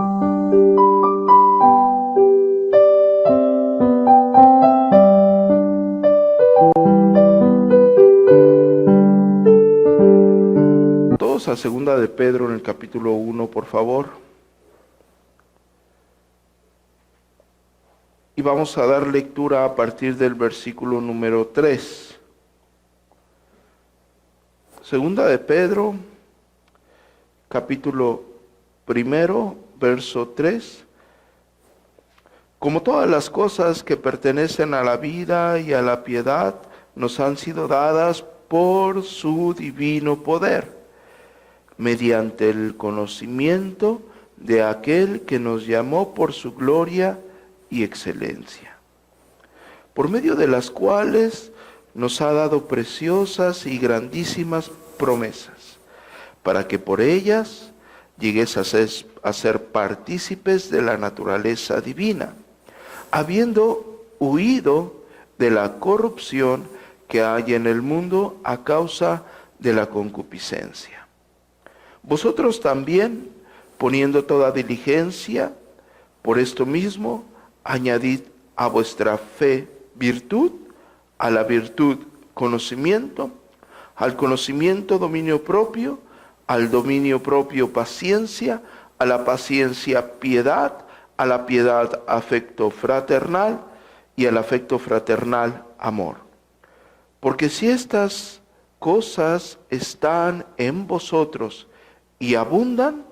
A segunda de Pedro en el capítulo 1, por favor. Y vamos a dar lectura a partir del versículo número 3. Segunda de Pedro, capítulo 1, verso 3. Como todas las cosas que pertenecen a la vida y a la piedad nos han sido dadas por su divino poder, mediante el conocimiento de aquel que nos llamó por su gloria y excelencia, por medio de las cuales nos ha dado preciosas y grandísimas promesas, para que por ellas llegues a ser partícipes de la naturaleza divina, habiendo huido de la corrupción que hay en el mundo a causa de la concupiscencia. Vosotros también, poniendo toda diligencia, por esto mismo, añadid a vuestra fe virtud, a la virtud conocimiento, al conocimiento dominio propio, al dominio propio paciencia, a la paciencia piedad, a la piedad afecto fraternal y al afecto fraternal amor. Porque si estas cosas están en vosotros y abundan,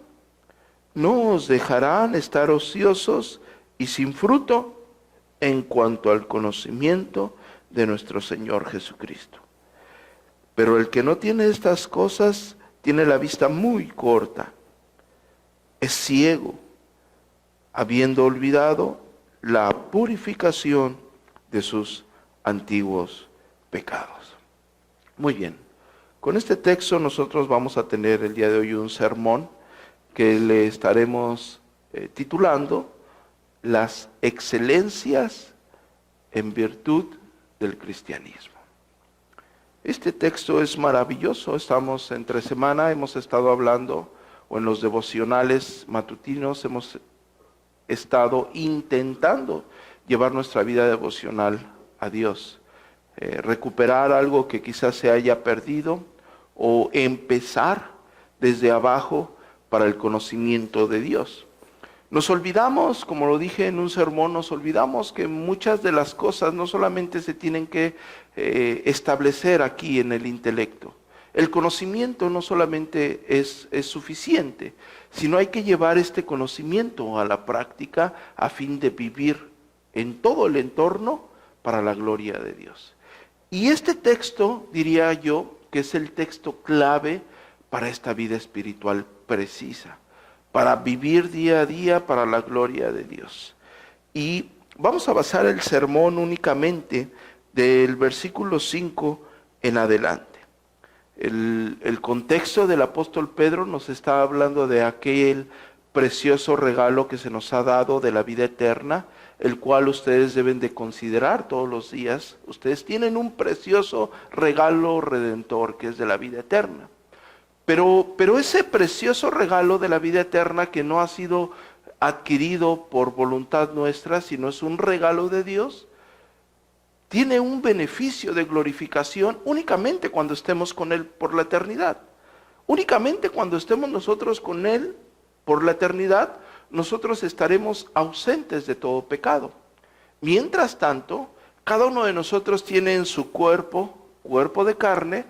no os dejarán estar ociosos y sin fruto en cuanto al conocimiento de nuestro Señor Jesucristo. Pero el que no tiene estas cosas tiene la vista muy corta, es ciego, habiendo olvidado la purificación de sus antiguos pecados. Muy bien. Con este texto nosotros vamos a tener el día de hoy un sermón que le estaremos titulando Las excelencias en virtud del cristianismo. Este texto es maravilloso. Estamos entre semana, hemos estado hablando, o en los devocionales matutinos hemos estado intentando llevar nuestra vida devocional a Dios, recuperar algo que quizás se haya perdido, o empezar desde abajo para el conocimiento de Dios. Nos olvidamos, como lo dije en un sermón, nos olvidamos que muchas de las cosas no solamente se tienen que establecer aquí en el intelecto. El conocimiento no solamente es suficiente, sino hay que llevar este conocimiento a la práctica a fin de vivir en todo el entorno para la gloria de Dios. Y este texto, diría yo, que es el texto clave para esta vida espiritual precisa, para vivir día a día para la gloria de Dios. Y vamos a basar el sermón únicamente del versículo 5 en adelante. El contexto del apóstol Pedro nos está hablando de aquel precioso regalo que se nos ha dado de la vida eterna, el cual ustedes deben de considerar todos los días. Ustedes tienen un precioso regalo redentor que es de la vida eterna. Pero ese precioso regalo de la vida eterna que no ha sido adquirido por voluntad nuestra, sino es un regalo de Dios, tiene un beneficio de glorificación únicamente cuando estemos con Él por la eternidad. Únicamente cuando estemos nosotros con Él por la eternidad, nosotros estaremos ausentes de todo pecado. Mientras tanto, cada uno de nosotros tiene en su cuerpo de carne,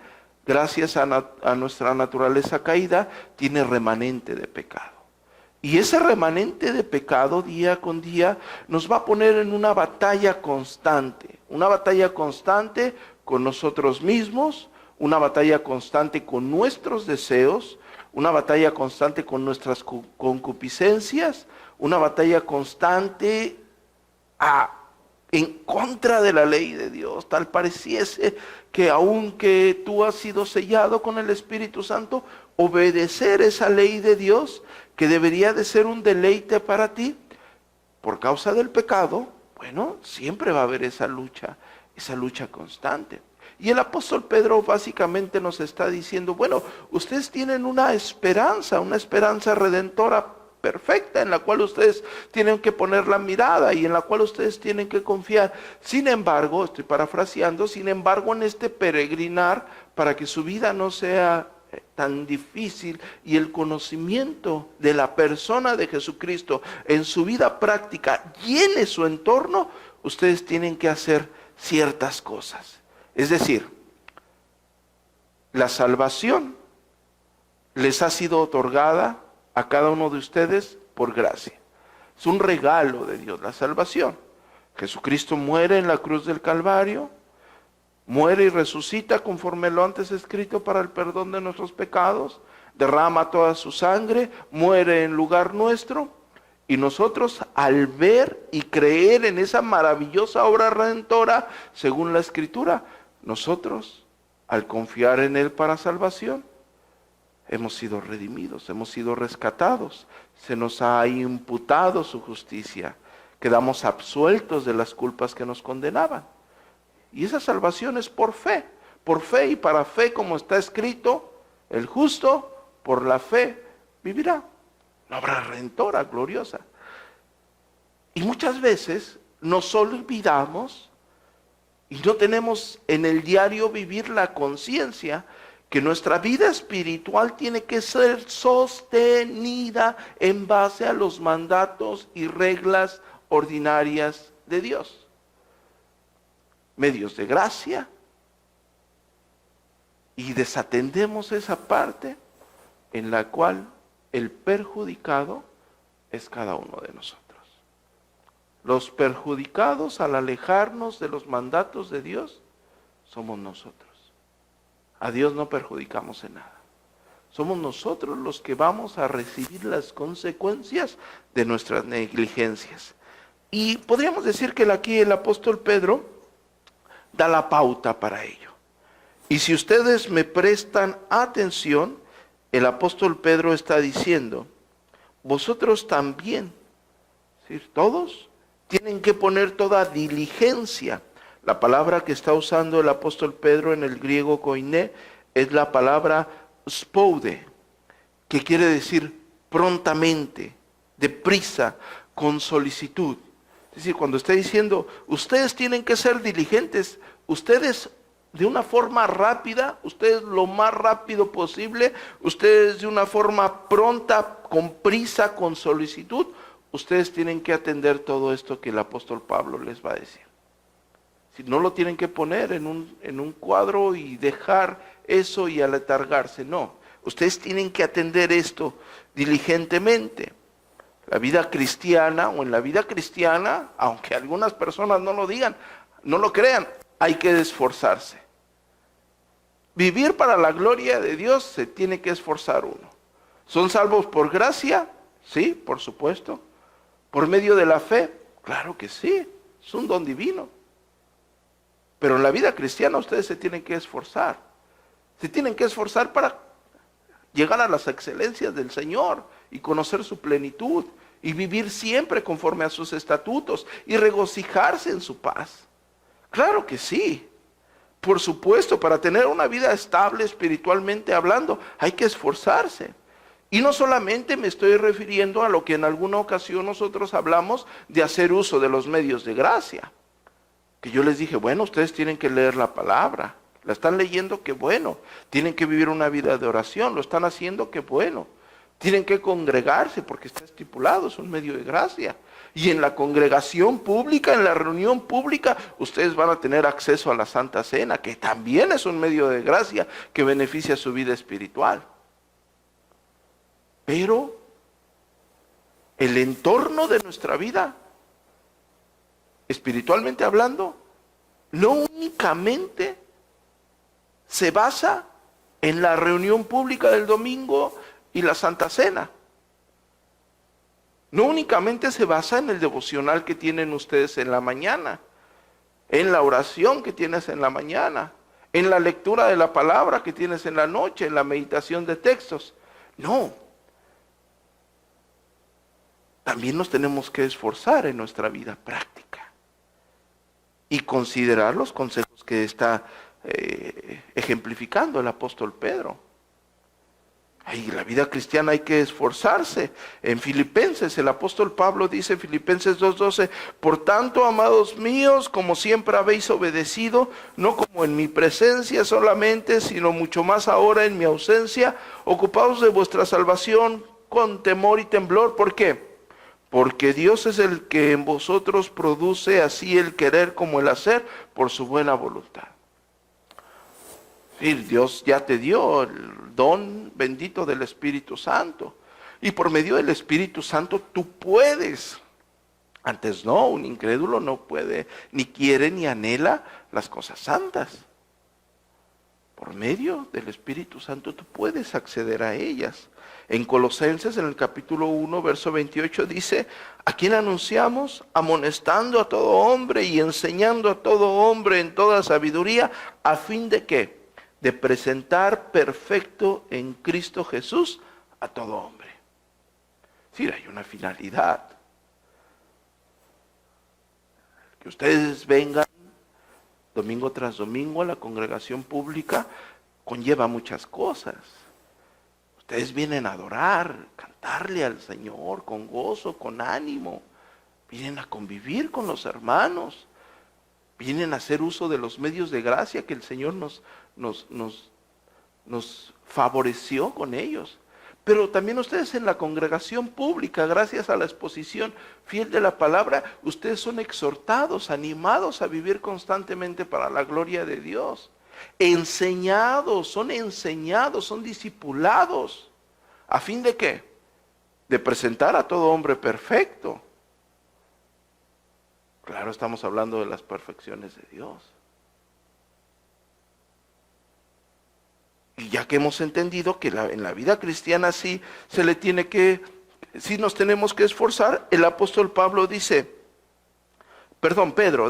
gracias a nuestra naturaleza caída, tiene remanente de pecado. Y ese remanente de pecado día con día nos va a poner en una batalla constante con nosotros mismos, una batalla constante con nuestros deseos, una batalla constante con nuestras concupiscencias, una batalla constante en contra de la ley de Dios. Tal pareciese que aunque tú has sido sellado con el Espíritu Santo, obedecer esa ley de Dios, que debería de ser un deleite para ti, por causa del pecado, bueno, siempre va a haber esa lucha constante. Y el apóstol Pedro básicamente nos está diciendo, bueno, ustedes tienen una esperanza redentora perfecta en la cual ustedes tienen que poner la mirada y en la cual ustedes tienen que confiar. Sin embargo, estoy parafraseando, sin embargo, en este peregrinar, para que su vida no sea tan difícil y el conocimiento de la persona de Jesucristo en su vida práctica llene su entorno, ustedes tienen que hacer ciertas cosas. Es decir, la salvación les ha sido otorgada a cada uno de ustedes por gracia. Es un regalo de Dios, la salvación. Jesucristo muere en la cruz del Calvario, muere y resucita conforme lo antes escrito para el perdón de nuestros pecados, derrama toda su sangre, muere en lugar nuestro, y nosotros al ver y creer en esa maravillosa obra redentora, según la Escritura, nosotros al confiar en Él para salvación, hemos sido redimidos, hemos sido rescatados, se nos ha imputado su justicia, quedamos absueltos de las culpas que nos condenaban. Y esa salvación es por fe y para fe, como está escrito, el justo por la fe vivirá. Una obra redentora, gloriosa. Y muchas veces nos olvidamos y no tenemos en el diario vivir la conciencia que nuestra vida espiritual tiene que ser sostenida en base a los mandatos y reglas ordinarias de Dios. Medios de gracia, y desatendemos esa parte en la cual el perjudicado es cada uno de nosotros. Los perjudicados al alejarnos de los mandatos de Dios somos nosotros. A Dios no perjudicamos en nada. Somos nosotros los que vamos a recibir las consecuencias de nuestras negligencias. Y podríamos decir que aquí el apóstol Pedro da la pauta para ello. Y si ustedes me prestan atención, el apóstol Pedro está diciendo, vosotros también, ¿sí? Todos tienen que poner toda diligencia. La palabra que está usando el apóstol Pedro en el griego koiné es la palabra spoude, que quiere decir prontamente, deprisa, con solicitud. Es decir, cuando está diciendo, ustedes tienen que ser diligentes, ustedes de una forma rápida, ustedes lo más rápido posible, ustedes de una forma pronta, con prisa, con solicitud, ustedes tienen que atender todo esto que el apóstol Pablo les va a decir. Si no lo tienen que poner en un cuadro y dejar eso y aletargarse, no. Ustedes tienen que atender esto diligentemente. La vida cristiana, o en la vida cristiana, aunque algunas personas no lo digan, no lo crean, hay que esforzarse. Vivir para la gloria de Dios se tiene que esforzar uno. ¿Son salvos por gracia? Sí, por supuesto. ¿Por medio de la fe? Claro que sí, es un don divino. Pero en la vida cristiana ustedes se tienen que esforzar. Se tienen que esforzar para llegar a las excelencias del Señor y conocer su plenitud y vivir siempre conforme a sus estatutos y regocijarse en su paz. Claro que sí. Por supuesto, para tener una vida estable espiritualmente hablando, hay que esforzarse. Y no solamente me estoy refiriendo a lo que en alguna ocasión nosotros hablamos de hacer uso de los medios de gracia. Que yo les dije, bueno, ustedes tienen que leer la palabra. La están leyendo, qué bueno. Tienen que vivir una vida de oración, lo están haciendo, qué bueno. Tienen que congregarse porque está estipulado, es un medio de gracia. Y en la congregación pública, en la reunión pública, ustedes van a tener acceso a la Santa Cena, que también es un medio de gracia que beneficia su vida espiritual. Pero el entorno de nuestra vida, espiritualmente hablando, no únicamente se basa en la reunión pública del domingo y la Santa Cena. No únicamente se basa en el devocional que tienen ustedes en la mañana, en la oración que tienes en la mañana, en la lectura de la palabra que tienes en la noche, en la meditación de textos. No. También nos tenemos que esforzar en nuestra vida práctica y considerar los consejos que está ejemplificando el apóstol Pedro. Ay, la vida cristiana hay que esforzarse. En Filipenses, el apóstol Pablo dice en Filipenses 2:12, por tanto, amados míos, como siempre habéis obedecido, no como en mi presencia solamente, sino mucho más ahora en mi ausencia, ocupaos de vuestra salvación con temor y temblor. ¿Por qué? Porque Dios es el que en vosotros produce así el querer como el hacer por su buena voluntad. Sí, Dios ya te dio el don bendito del Espíritu Santo. Y por medio del Espíritu Santo tú puedes. Antes no, un incrédulo no puede, ni quiere, ni anhela las cosas santas. Por medio del Espíritu Santo tú puedes acceder a ellas. En Colosenses, en el capítulo 1, verso 28, dice, a quien anunciamos, amonestando a todo hombre y enseñando a todo hombre en toda sabiduría, a fin de ¿qué? De presentar perfecto en Cristo Jesús a todo hombre. Sí, hay una finalidad. Que ustedes vengan domingo tras domingo a la congregación pública conlleva muchas cosas. Ustedes vienen a adorar, cantarle al Señor con gozo, con ánimo. Vienen a convivir con los hermanos. Vienen a hacer uso de los medios de gracia que el Señor nos favoreció con ellos. Pero también ustedes en la congregación pública, gracias a la exposición fiel de la palabra, ustedes son exhortados, animados a vivir constantemente para la gloria de Dios. Enseñados, son discipulados. ¿A fin de qué? De presentar a todo hombre perfecto. Claro, estamos hablando de las perfecciones de Dios. Y ya que hemos entendido que en la vida cristiana sí nos tenemos que esforzar, el apóstol Pedro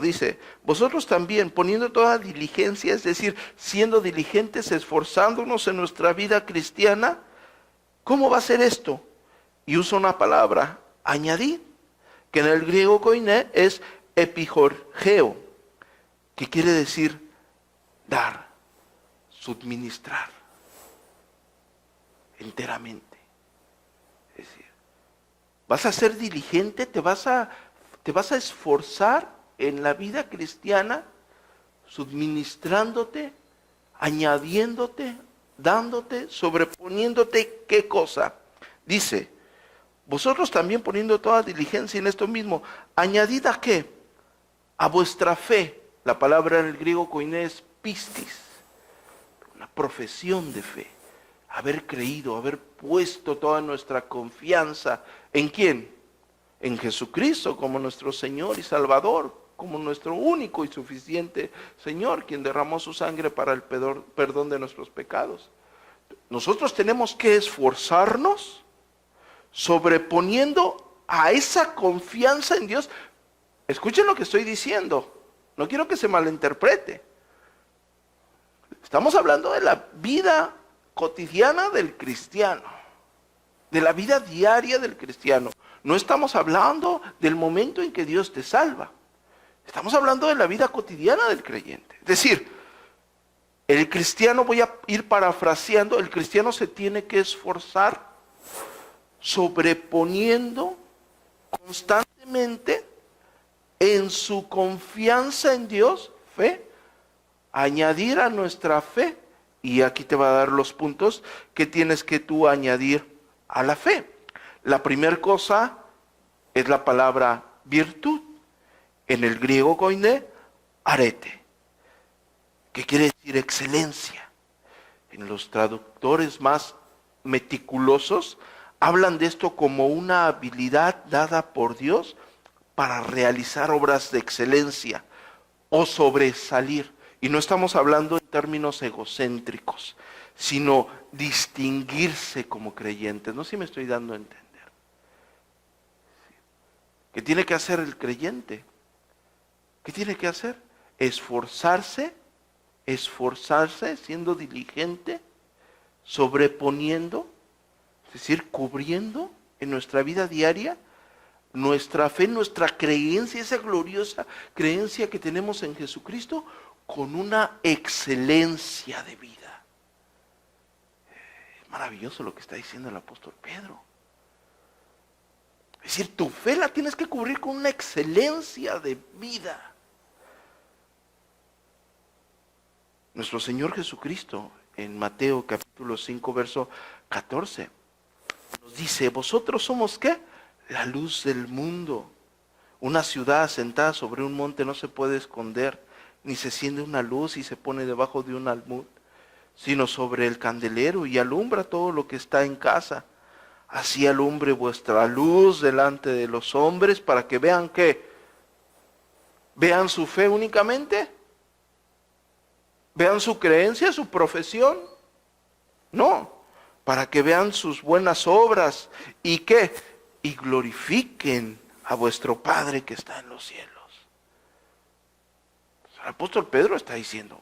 dice, vosotros también poniendo toda diligencia, es decir, siendo diligentes, esforzándonos en nuestra vida cristiana, ¿cómo va a ser esto? Y usa una palabra, añadid, que en el griego koiné es epijorgeo, que quiere decir dar, suministrar enteramente. Es decir, vas a ser diligente, te vas a esforzar en la vida cristiana, suministrándote, añadiéndote, dándote, sobreponiéndote, ¿qué cosa? Dice, vosotros también poniendo toda diligencia en esto mismo, añadid a qué? A vuestra fe. La palabra en el griego koiné es pistis, una profesión de fe. Haber creído, haber puesto toda nuestra confianza, ¿en quién? En Jesucristo como nuestro Señor y Salvador, como nuestro único y suficiente Señor, quien derramó su sangre para el perdón de nuestros pecados. Nosotros tenemos que esforzarnos sobreponiendo a esa confianza en Dios. Escuchen lo que estoy diciendo, no quiero que se malinterprete. Estamos hablando de la vida cotidiana del cristiano, de la vida diaria del cristiano. No estamos hablando del momento en que Dios te salva. Estamos hablando de la vida cotidiana del creyente. Es decir, el cristiano, voy a ir parafraseando, el cristiano se tiene que esforzar sobreponiendo constantemente en su confianza en Dios, fe, añadir a nuestra fe. Y aquí te va a dar los puntos que tienes que tú añadir a la fe. La primera cosa es la palabra virtud. En el griego koiné, arete, que quiere decir excelencia. En los traductores más meticulosos hablan de esto como una habilidad dada por Dios para realizar obras de excelencia o sobresalir. Y no estamos hablando en términos egocéntricos, sino distinguirse como creyentes. No sé si me estoy dando a entender. ¿Qué tiene que hacer el creyente? ¿Qué tiene que hacer? Esforzarse, siendo diligente, sobreponiendo, es decir, cubriendo en nuestra vida diaria nuestra fe, nuestra creencia, esa gloriosa creencia que tenemos en Jesucristo, con una excelencia de vida. Es maravilloso lo que está diciendo el apóstol Pedro. Es decir, tu fe la tienes que cubrir con una excelencia de vida. Nuestro Señor Jesucristo, en Mateo capítulo 5, verso 14, nos dice, vosotros somos ¿qué? La luz del mundo. Una ciudad asentada sobre un monte no se puede esconder, ni se enciende una luz y se pone debajo de un almud, sino sobre el candelero y alumbra todo lo que está en casa. Así alumbre vuestra luz delante de los hombres para que vean ¿qué? ¿Vean su fe únicamente? ¿Vean su creencia, su profesión? No, para que vean sus buenas obras y ¿qué? Y glorifiquen a vuestro Padre que está en los cielos. El apóstol Pedro está diciendo,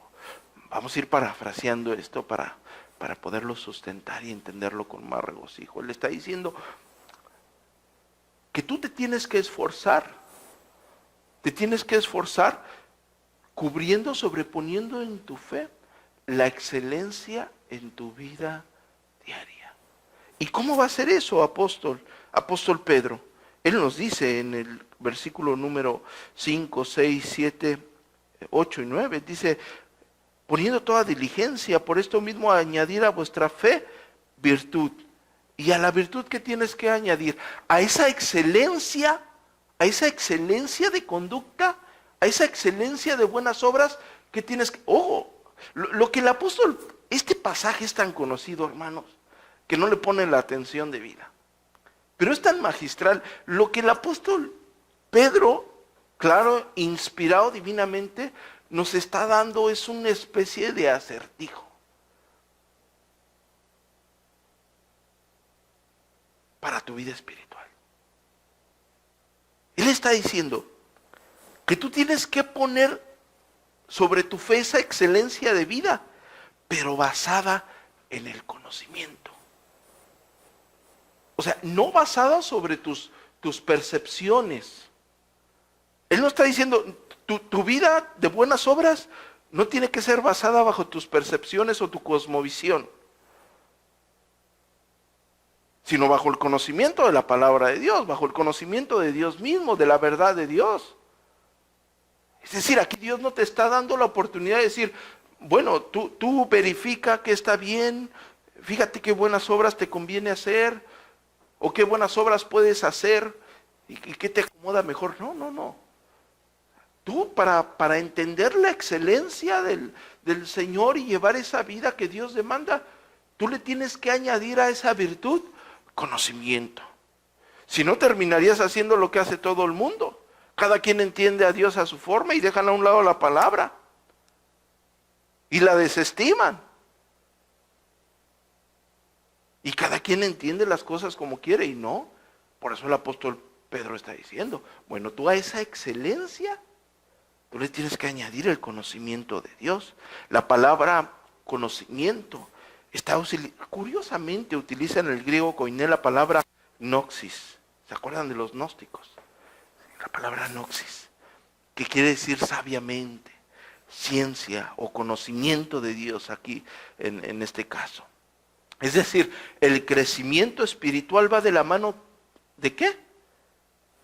vamos a ir parafraseando esto para poderlo sustentar y entenderlo con más regocijo. Él está diciendo que tú te tienes que esforzar cubriendo, sobreponiendo en tu fe la excelencia en tu vida diaria. ¿Y cómo va a ser eso, apóstol Pedro? Él nos dice en el versículo número 5, 6, 7, 8 y 9, dice, poniendo toda diligencia, por esto mismo añadir a vuestra fe virtud. Y a la virtud, ¿qué tienes que añadir? A esa excelencia de conducta, a esa excelencia de buenas obras que tienes que... Lo que el apóstol, este pasaje es tan conocido, hermanos, que no le pone la atención debida. Pero es tan magistral. Lo que el apóstol Pedro, claro, inspirado divinamente, nos está dando es una especie de acertijo para tu vida espiritual. Él está diciendo que tú tienes que poner sobre tu fe esa excelencia de vida, pero basada en el conocimiento. O sea, no basada sobre tus percepciones. Él no está diciendo, tu vida de buenas obras no tiene que ser basada bajo tus percepciones o tu cosmovisión, sino bajo el conocimiento de la palabra de Dios, bajo el conocimiento de Dios mismo, de la verdad de Dios. Es decir, aquí Dios no te está dando la oportunidad de decir, bueno, tú verifica que está bien, fíjate qué buenas obras te conviene hacer, o qué buenas obras puedes hacer, y qué te acomoda mejor. No. Tú para entender la excelencia del Señor y llevar esa vida que Dios demanda, tú le tienes que añadir a esa virtud conocimiento. Si no, terminarías haciendo lo que hace todo el mundo. Cada quien entiende a Dios a su forma y dejan a un lado la palabra y la desestiman. Y cada quien entiende las cosas como quiere y no. Por eso el apóstol Pedro está diciendo, bueno, tú a esa excelencia, tú le tienes que añadir el conocimiento de Dios. La palabra conocimiento curiosamente utiliza en el griego koiné la palabra gnosis. ¿Se acuerdan de los gnósticos? La palabra gnosis, que quiere decir sabiamente, ciencia o conocimiento de Dios aquí en este caso. Es decir, el crecimiento espiritual va de la mano ¿de qué?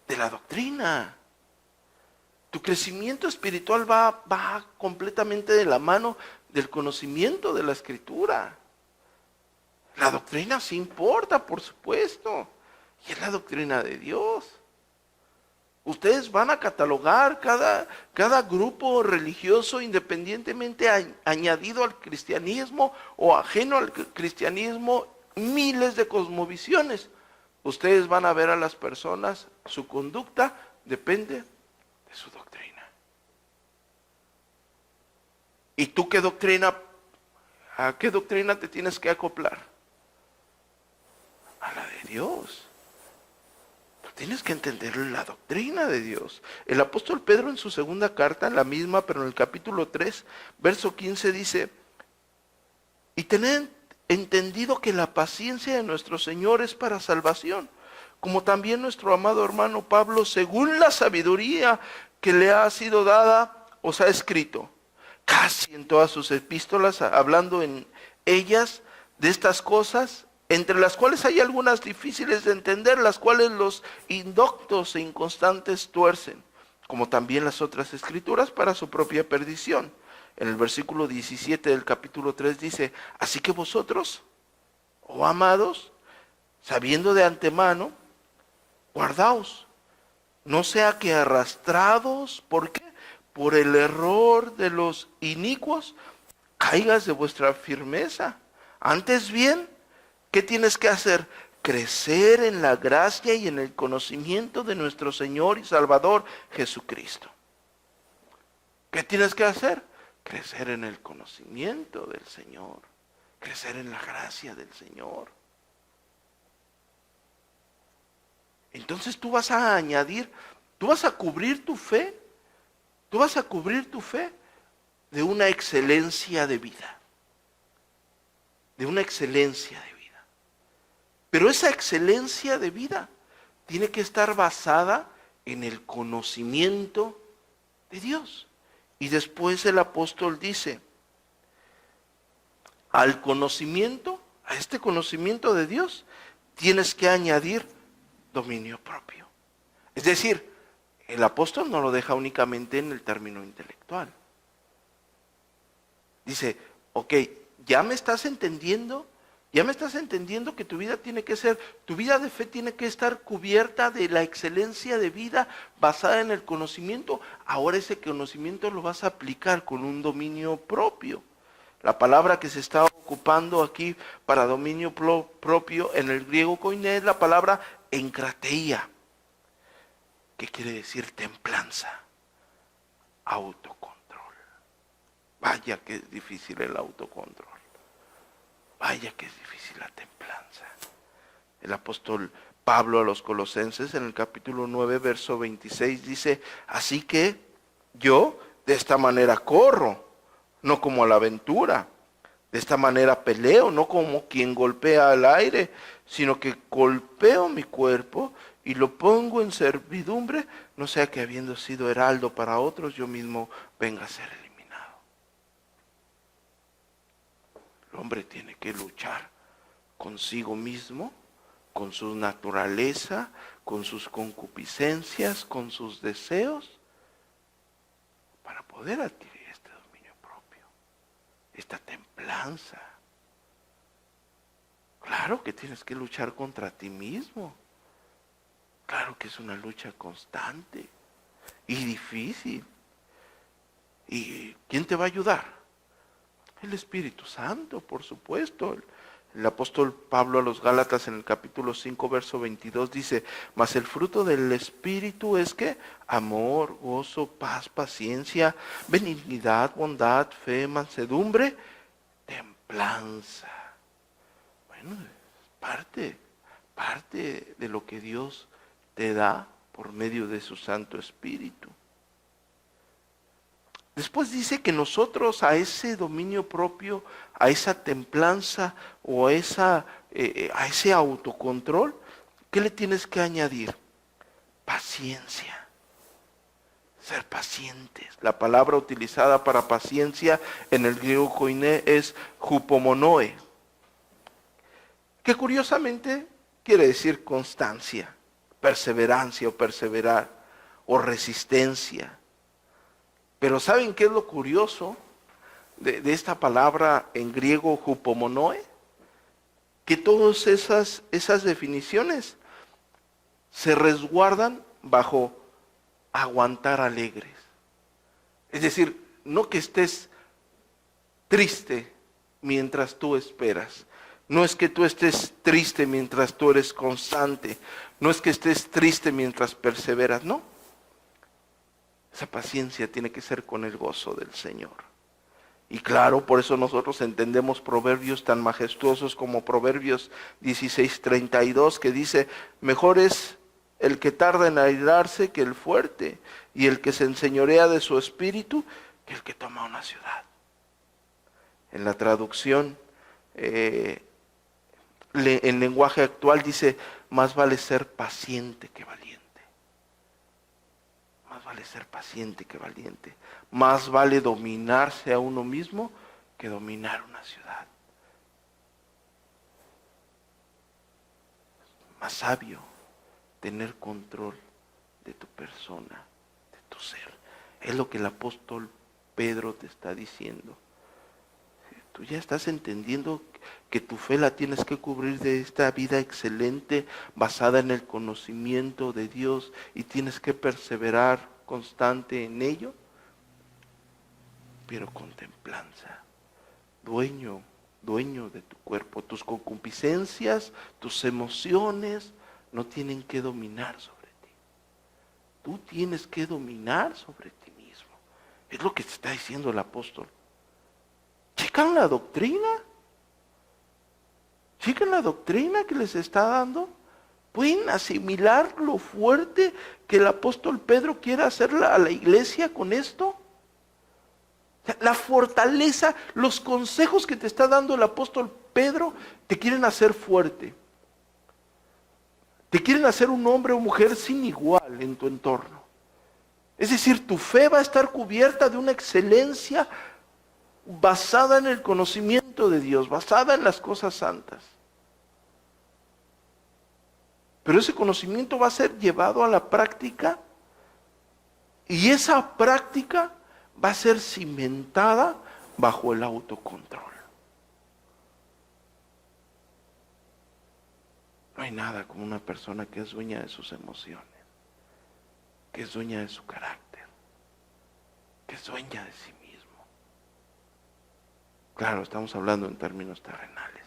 De la doctrina. Tu crecimiento espiritual va completamente de la mano del conocimiento de la Escritura. La doctrina sí importa, por supuesto, y es la doctrina de Dios. Ustedes van a catalogar cada grupo religioso independientemente añadido al cristianismo o ajeno al cristianismo, miles de cosmovisiones. Ustedes van a ver a las personas, su conducta depende de su doctrina. ¿Y tú a qué doctrina te tienes que acoplar? A la de Dios. Tienes que entender la doctrina de Dios. El apóstol Pedro en su segunda carta, la misma, pero en el capítulo 3, verso 15 dice, y tened entendido que la paciencia de nuestro Señor es para salvación, como también nuestro amado hermano Pablo, según la sabiduría que le ha sido dada, os ha escrito, casi en todas sus epístolas, hablando en ellas de estas cosas, entre las cuales hay algunas difíciles de entender, las cuales los indoctos e inconstantes tuercen, como también las otras escrituras para su propia perdición. En el versículo 17 del capítulo 3 dice, así que vosotros, oh amados, sabiendo de antemano, guardaos, no sea que arrastrados, ¿por qué? Por el error de los inicuos, caigas de vuestra firmeza. Antes bien, ¿qué tienes que hacer? Crecer en la gracia y en el conocimiento de nuestro Señor y Salvador Jesucristo. ¿Qué tienes que hacer? Crecer en el conocimiento del Señor. Crecer en la gracia del Señor. Entonces tú vas a añadir, tú vas a cubrir tu fe, tú vas a cubrir tu fe de una excelencia de vida. De una excelencia de vida. Pero esa excelencia de vida tiene que estar basada en el conocimiento de Dios. Y después el apóstol dice, al conocimiento, a este conocimiento de Dios, tienes que añadir dominio propio. Es decir, el apóstol no lo deja únicamente en el término intelectual. Dice, ok, ya me estás entendiendo que tu vida tiene que ser, tu vida de fe tiene que estar cubierta de la excelencia de vida basada en el conocimiento. Ahora ese conocimiento lo vas a aplicar con un dominio propio. La palabra que se está ocupando aquí para dominio propio en el griego koiné es la palabra enkrateia, que quiere decir templanza, autocontrol. Vaya que es difícil el autocontrol. Vaya que es difícil la templanza. El apóstol Pablo a los Colosenses en el capítulo 9, verso 26 dice, así que yo de esta manera corro, no como a la aventura. De esta manera peleo, no como quien golpea al aire, sino que golpeo mi cuerpo y lo pongo en servidumbre, no sea que habiendo sido heraldo para otros, yo mismo venga a ser eliminado. El hombre tiene que luchar consigo mismo, con su naturaleza, con sus concupiscencias, con sus deseos, para poder adquirir este dominio propio, esta templanza. Claro que tienes que luchar contra ti mismo. Claro que es una lucha constante y difícil. ¿Y quién te va a ayudar? El Espíritu Santo, por supuesto. El apóstol Pablo a los Gálatas en el capítulo 5, verso 22 dice, mas el fruto del Espíritu es ¿qué? Amor, gozo, paz, paciencia, benignidad, bondad, fe, mansedumbre, templanza. Bueno, es parte de lo que Dios te da por medio de su Santo Espíritu. Después dice que nosotros a ese dominio propio, a esa templanza o a ese autocontrol, ¿qué le tienes que añadir? Paciencia. Ser pacientes. La palabra utilizada para paciencia en el griego koiné es hupomonoe, que curiosamente quiere decir constancia, perseverancia o perseverar o resistencia. Pero ¿saben qué es lo curioso de esta palabra en griego hupomonoe? Que todas esas definiciones se resguardan bajo aguantar alegres. Es decir, no que estés triste mientras tú esperas. No es que tú estés triste mientras tú eres constante. No es que estés triste mientras perseveras, no. Esa paciencia tiene que ser con el gozo del Señor. Y claro, por eso nosotros entendemos proverbios tan majestuosos como Proverbios 16:32, que dice, mejor es el que tarda en airarse que el fuerte, y el que se enseñorea de su espíritu que el que toma una ciudad. En la traducción, en lenguaje actual dice, más vale ser paciente que valiente. Más vale ser paciente que valiente. Más vale dominarse a uno mismo que dominar una ciudad. más sabio, tener control de tu persona, de tu ser. Es lo que el apóstol Pedro te está diciendo. Tú ya estás entendiendo que tu fe la tienes que cubrir de esta vida excelente basada en el conocimiento de Dios y tienes que perseverar constante en ello, pero con templanza, dueño de tu cuerpo. Tus concupiscencias, tus emociones no tienen que dominar sobre ti. Tú tienes que dominar sobre ti mismo. Es lo que te está diciendo el apóstol. ¿Checan la doctrina? ¿Checan la doctrina que les está dando? ¿Pueden asimilar lo fuerte que el apóstol Pedro quiere hacer a la iglesia con esto? La fortaleza, los consejos que te está dando el apóstol Pedro te quieren hacer fuerte. Te quieren hacer un hombre o mujer sin igual en tu entorno. Es decir, tu fe va a estar cubierta de una excelencia basada en el conocimiento de Dios, basada en las cosas santas. Pero ese conocimiento va a ser llevado a la práctica y esa práctica va a ser cimentada bajo el autocontrol. No hay nada como una persona que es dueña de sus emociones, que es dueña de su carácter, que es dueña de sí mismo. Claro, estamos hablando en términos terrenales.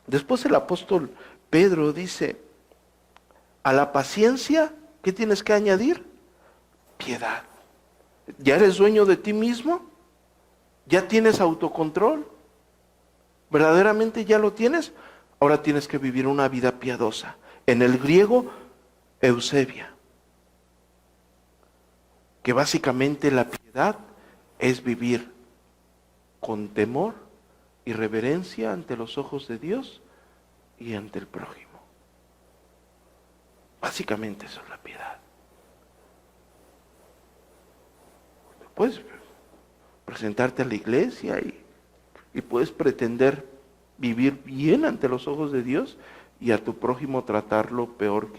Después el apóstol Pedro dice, a la paciencia, ¿qué tienes que añadir? Piedad. ¿Ya eres dueño de ti mismo? ¿Ya tienes autocontrol? ¿Verdaderamente ya lo tienes? Ahora tienes que vivir una vida piadosa. En el griego, eusebia. Que básicamente la piedad es vivir con temor y reverencia ante los ojos de Dios y ante el prójimo. Básicamente eso es la piedad. Puedes presentarte a la iglesia y puedes pretender vivir bien ante los ojos de Dios y a tu prójimo tratarlo peor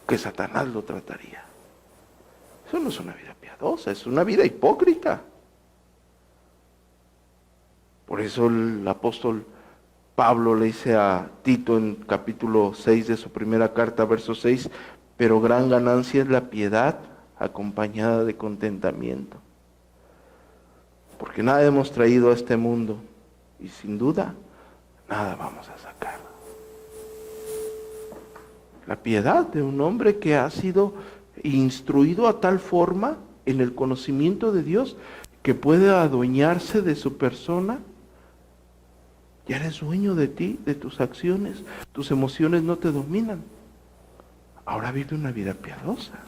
que Satanás lo trataría. Eso no es una vida piadosa, es una vida hipócrita. Por eso el apóstol Pablo le dice a Tito en capítulo 6 de su primera carta, verso 6, pero gran ganancia es la piedad acompañada de contentamiento. Porque nada hemos traído a este mundo y sin duda nada vamos a sacar. La piedad de un hombre que ha sido instruido a tal forma en el conocimiento de Dios que puede adueñarse de su persona. Ya eres dueño de ti, de tus acciones, tus emociones no te dominan. Ahora vive una vida piadosa,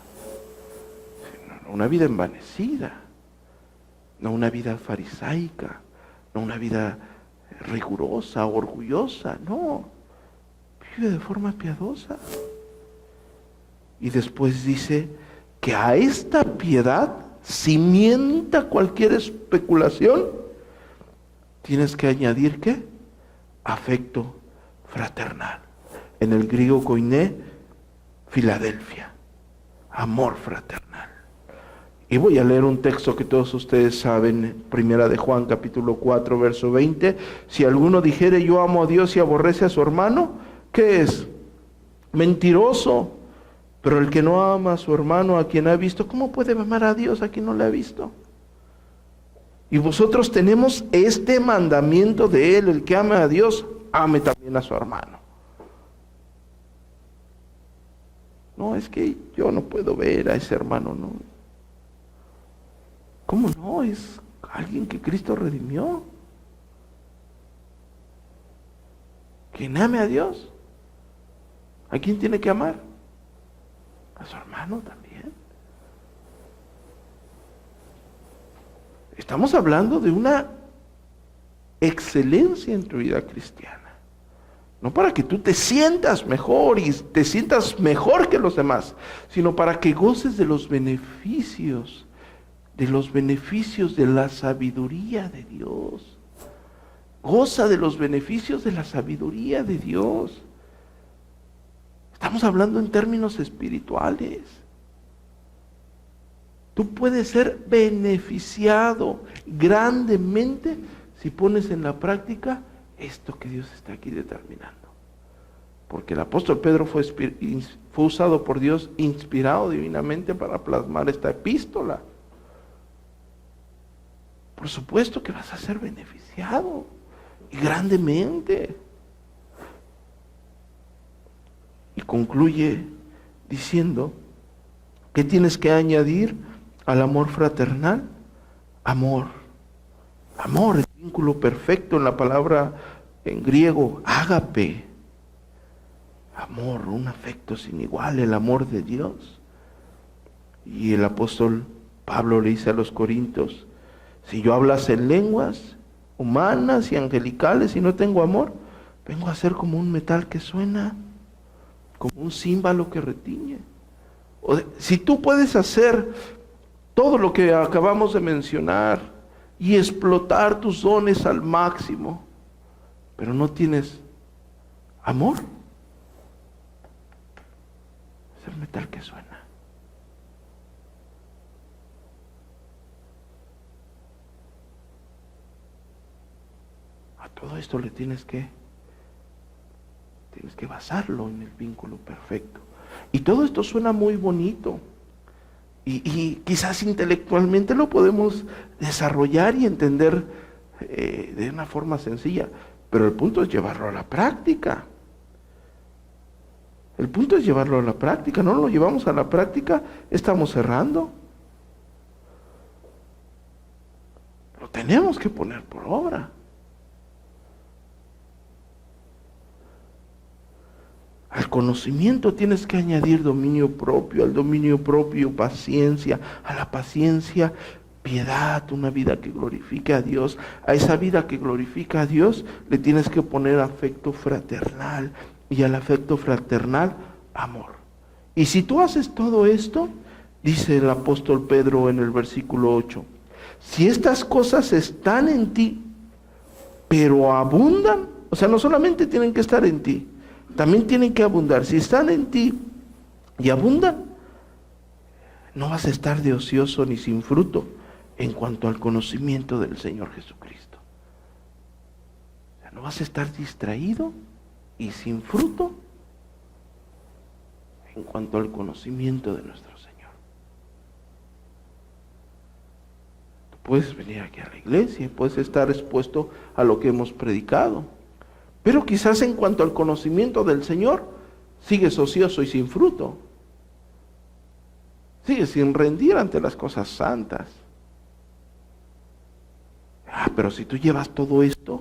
una vida envanecida, no una vida farisaica, no una vida rigurosa, orgullosa, no, vive de forma piadosa. Y después dice que a esta piedad, cimienta cualquier especulación, tienes que añadir ¿qué? Afecto fraternal. En el griego koiné, Filadelfia, amor fraternal. Y voy a leer un texto que todos ustedes saben, primera de Juan capítulo 4, verso 20. Si alguno dijere yo amo a Dios y aborrece a su hermano, ¿qué es? Mentiroso. Pero el que no ama a su hermano, a quien ha visto, ¿cómo puede amar a Dios a quien no le ha visto? Y vosotros tenemos este mandamiento de Él, el que ame a Dios, ame también a su hermano. No, es que yo no puedo ver a ese hermano, no. ¿Cómo no? Es alguien que Cristo redimió. Quien ame a Dios, ¿a quién tiene que amar? A su hermano también. Estamos hablando de una excelencia en tu vida cristiana. No para que tú te sientas mejor y te sientas mejor que los demás, sino para que goces de los beneficios de la sabiduría de Dios, Goza de los beneficios de la sabiduría de Dios. Estamos hablando en términos espirituales. Tú puedes ser beneficiado grandemente si pones en la práctica esto que Dios está aquí determinando. Porque el apóstol Pedro fue usado por Dios, inspirado divinamente para plasmar esta epístola. Por supuesto que vas a ser beneficiado, y grandemente. Y concluye diciendo, ¿qué tienes que añadir al amor fraternal? Amor. Amor, el vínculo perfecto en la palabra en griego, ágape. Amor, un afecto sin igual, el amor de Dios. Y el apóstol Pablo le dice a los corintios, si yo hablase en lenguas humanas y angelicales y no tengo amor, vengo a ser como un metal que suena, como un címbalo que retiñe. Si tú puedes hacer todo lo que acabamos de mencionar y explotar tus dones al máximo, pero no tienes amor, es el metal que suena. A todo esto le tienes que basarlo en el vínculo perfecto. Y todo esto suena muy bonito. Y quizás intelectualmente lo podemos desarrollar y entender de una forma sencilla. Pero el punto es llevarlo a la práctica. El punto es llevarlo a la práctica. No lo llevamos a la práctica, estamos cerrando. Lo tenemos que poner por obra. Al conocimiento tienes que añadir dominio propio, al dominio propio paciencia, a la paciencia piedad, una vida que glorifique a Dios. A esa vida que glorifica a Dios le tienes que poner afecto fraternal, y al afecto fraternal amor. Y si tú haces todo esto, dice el apóstol Pedro en el versículo 8, si estas cosas están en ti, pero abundan, o sea, no solamente tienen que estar en ti, también tienen que abundar. Si están en ti y abundan, no vas a estar de ocioso ni sin fruto en cuanto al conocimiento del Señor Jesucristo. O sea, no vas a estar distraído y sin fruto en cuanto al conocimiento de nuestro Señor. Tú puedes venir aquí a la iglesia, puedes estar expuesto a lo que hemos predicado, pero quizás en cuanto al conocimiento del Señor, sigues ocioso y sin fruto. Sigues sin rendir ante las cosas santas. Pero si tú llevas todo esto,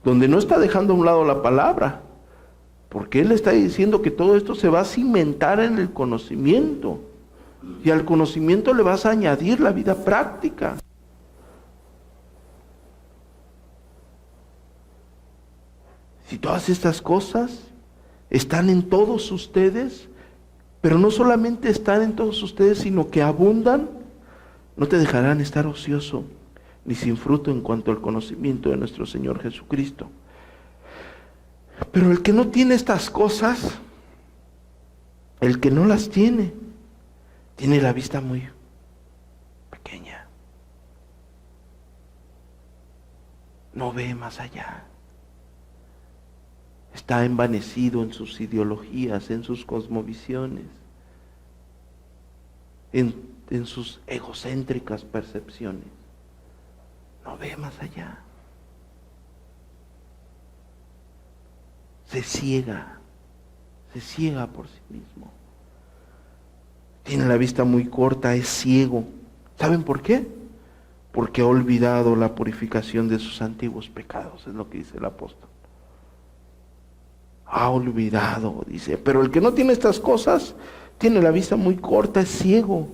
donde no está dejando a un lado la palabra, porque Él está diciendo que todo esto se va a cimentar en el conocimiento, y al conocimiento le vas a añadir la vida práctica. Si todas estas cosas están en todos ustedes, pero no solamente están en todos ustedes, sino que abundan, no te dejarán estar ocioso ni sin fruto en cuanto al conocimiento de nuestro Señor Jesucristo. Pero el que no tiene estas cosas, el que no las tiene la vista muy pequeña. No ve más allá. Está envanecido en sus ideologías, en sus cosmovisiones, en sus egocéntricas percepciones. No ve más allá. Se ciega por sí mismo. Tiene la vista muy corta, es ciego. ¿Saben por qué? Porque ha olvidado la purificación de sus antiguos pecados, es lo que dice el apóstol. Ha olvidado, dice. Pero el que no tiene estas cosas, tiene la vista muy corta, es ciego,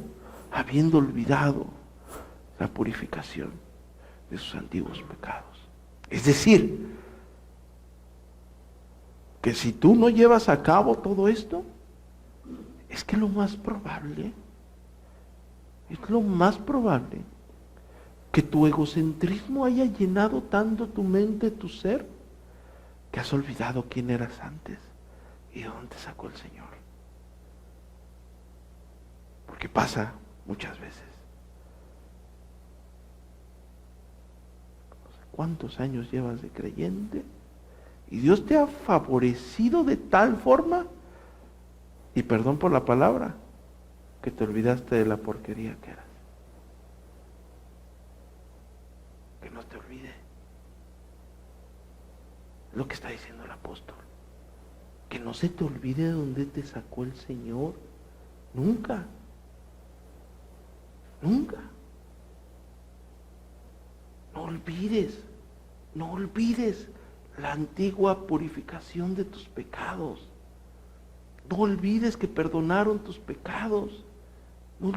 habiendo olvidado la purificación de sus antiguos pecados. Es decir, que si tú no llevas a cabo todo esto, es que lo más probable Que tu egocentrismo haya llenado tanto tu mente, tu ser, que has olvidado quién eras antes y de dónde te sacó el Señor. Porque pasa muchas veces. No sé cuántos años llevas de creyente y Dios te ha favorecido de tal forma, y perdón por la palabra, que te olvidaste de la porquería que eras. Que no te olvide. Es lo que está diciendo el apóstol. Que no se te olvide de dónde te sacó el Señor. Nunca. Nunca. No olvides. No olvides la antigua purificación de tus pecados. No olvides que perdonaron tus pecados. No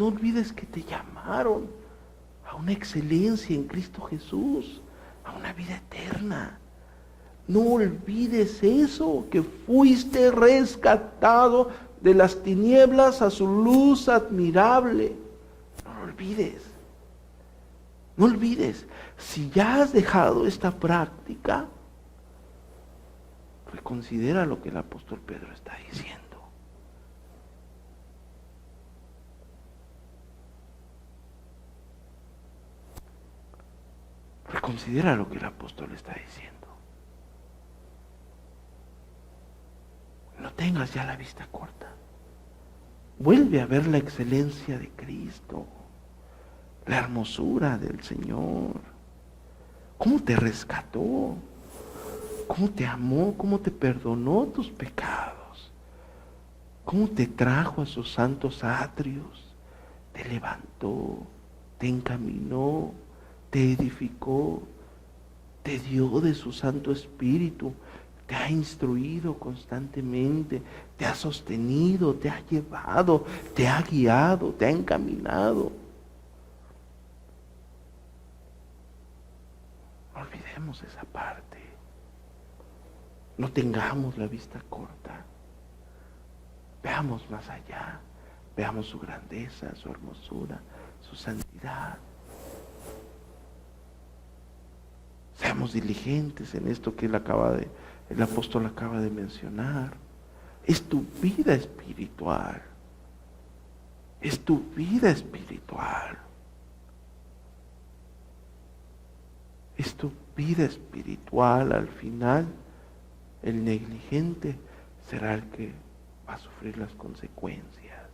olvides que te llamaron a una excelencia en Cristo Jesús, a una vida eterna. No olvides eso, que fuiste rescatado de las tinieblas a su luz admirable. No lo olvides. No olvides. Si ya has dejado esta práctica, reconsidera lo que el apóstol Pedro está diciendo. Reconsidera lo que el apóstol está diciendo. No tengas ya la vista corta. Vuelve a ver la excelencia de Cristo, la hermosura del Señor, cómo te rescató, cómo te amó, cómo te perdonó tus pecados, cómo te trajo a sus santos atrios, te levantó, te encaminó, te edificó, te dio de su Santo Espíritu, te ha instruido constantemente, te ha sostenido, te ha llevado, te ha guiado, te ha encaminado. No olvidemos esa parte. No tengamos la vista corta. Veamos más allá. Veamos su grandeza, su hermosura, su santidad. Seamos diligentes en esto que el apóstol acaba de mencionar. Es tu vida espiritual. Es tu vida espiritual. Es tu vida espiritual. Al final, el negligente será el que va a sufrir las consecuencias.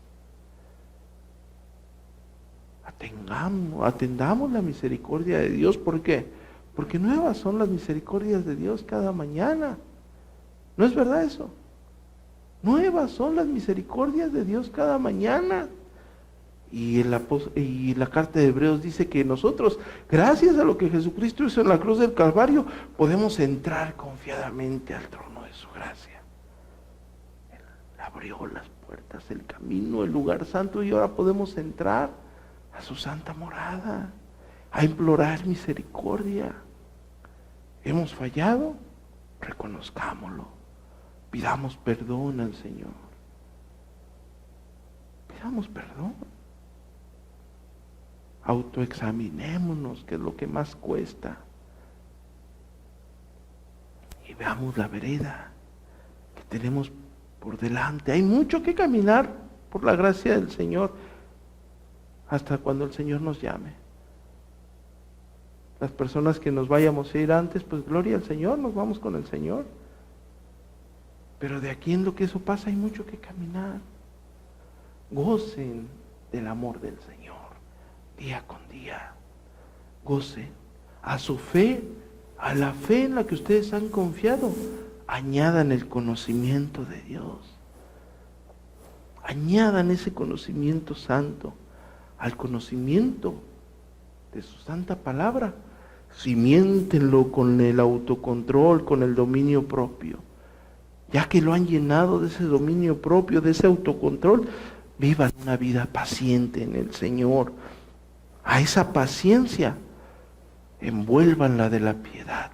Atendamos la misericordia de Dios. ¿Por qué? Porque nuevas son las misericordias de Dios cada mañana. ¿No es verdad eso? Nuevas son las misericordias de Dios cada mañana. Y la carta de Hebreos dice que nosotros, gracias a lo que Jesucristo hizo en la cruz del Calvario, podemos entrar confiadamente al trono de su gracia. Él abrió las puertas, el camino, el lugar santo, y ahora podemos entrar a su santa morada, a implorar misericordia. ¿Hemos fallado? Reconozcámoslo. Pidamos perdón al Señor. Pidamos perdón. Autoexaminémonos, que es lo que más cuesta. Y veamos la vereda que tenemos por delante. Hay mucho que caminar por la gracia del Señor hasta cuando el Señor nos llame. Las personas que nos vayamos a ir antes, pues gloria al Señor, nos vamos con el Señor. Pero de aquí en lo que eso pasa hay mucho que caminar. Gocen del amor del Señor, día con día. Gocen a su fe, a la fe en la que ustedes han confiado. Añadan el conocimiento de Dios. Añadan ese conocimiento santo al conocimiento de su santa palabra. Cimiéntenlo con el autocontrol, con el dominio propio. Ya que lo han llenado de ese dominio propio, de ese autocontrol, vivan una vida paciente en el Señor. A esa paciencia, envuélvanla de la piedad,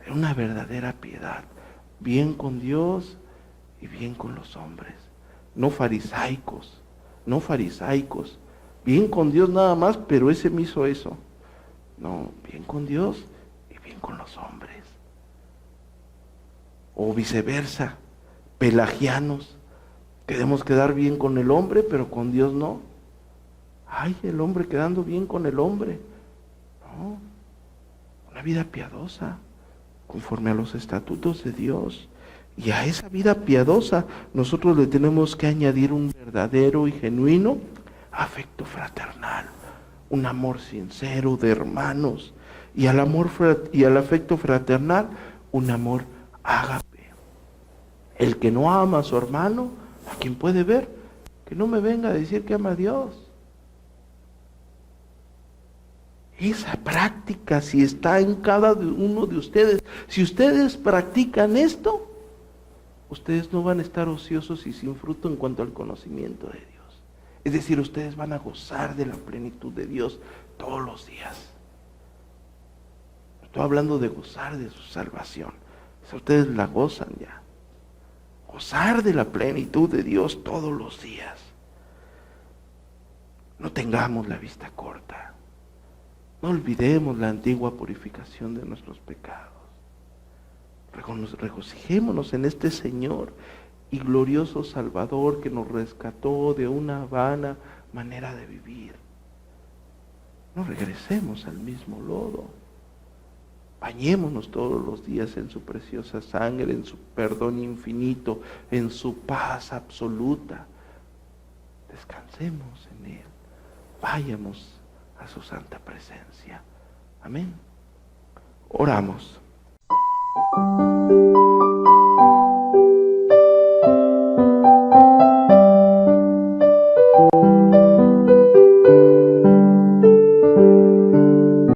de una verdadera piedad, bien con Dios y bien con los hombres. No farisaicos, Bien con Dios nada más, pero ese me hizo eso. No, bien con Dios y bien con los hombres. O viceversa, pelagianos. Queremos quedar bien con el hombre, pero con Dios no. Ay, el hombre quedando bien con el hombre. No, una vida piadosa, conforme a los estatutos de Dios. Y a esa vida piadosa nosotros le tenemos que añadir un verdadero y genuino afecto fraternal, un amor sincero de hermanos, y al amor y al afecto fraternal, un amor ágape. El que no ama a su hermano, a quien puede ver, que no me venga a decir que ama a Dios. Esa práctica, si está en cada uno de ustedes, si ustedes practican esto, ustedes no van a estar ociosos y sin fruto en cuanto al conocimiento de Dios. Es decir, ustedes van a gozar de la plenitud de Dios todos los días. Estoy hablando de gozar de su salvación. Si ustedes la gozan ya. Gozar de la plenitud de Dios todos los días. No tengamos la vista corta. No olvidemos la antigua purificación de nuestros pecados. Regocijémonos en este Señor y glorioso Salvador que nos rescató de una vana manera de vivir. No regresemos al mismo lodo. Bañémonos todos los días en su preciosa sangre, en su perdón infinito, en su paz absoluta. Descansemos en Él. Vayamos a su santa presencia. Amén. Oramos.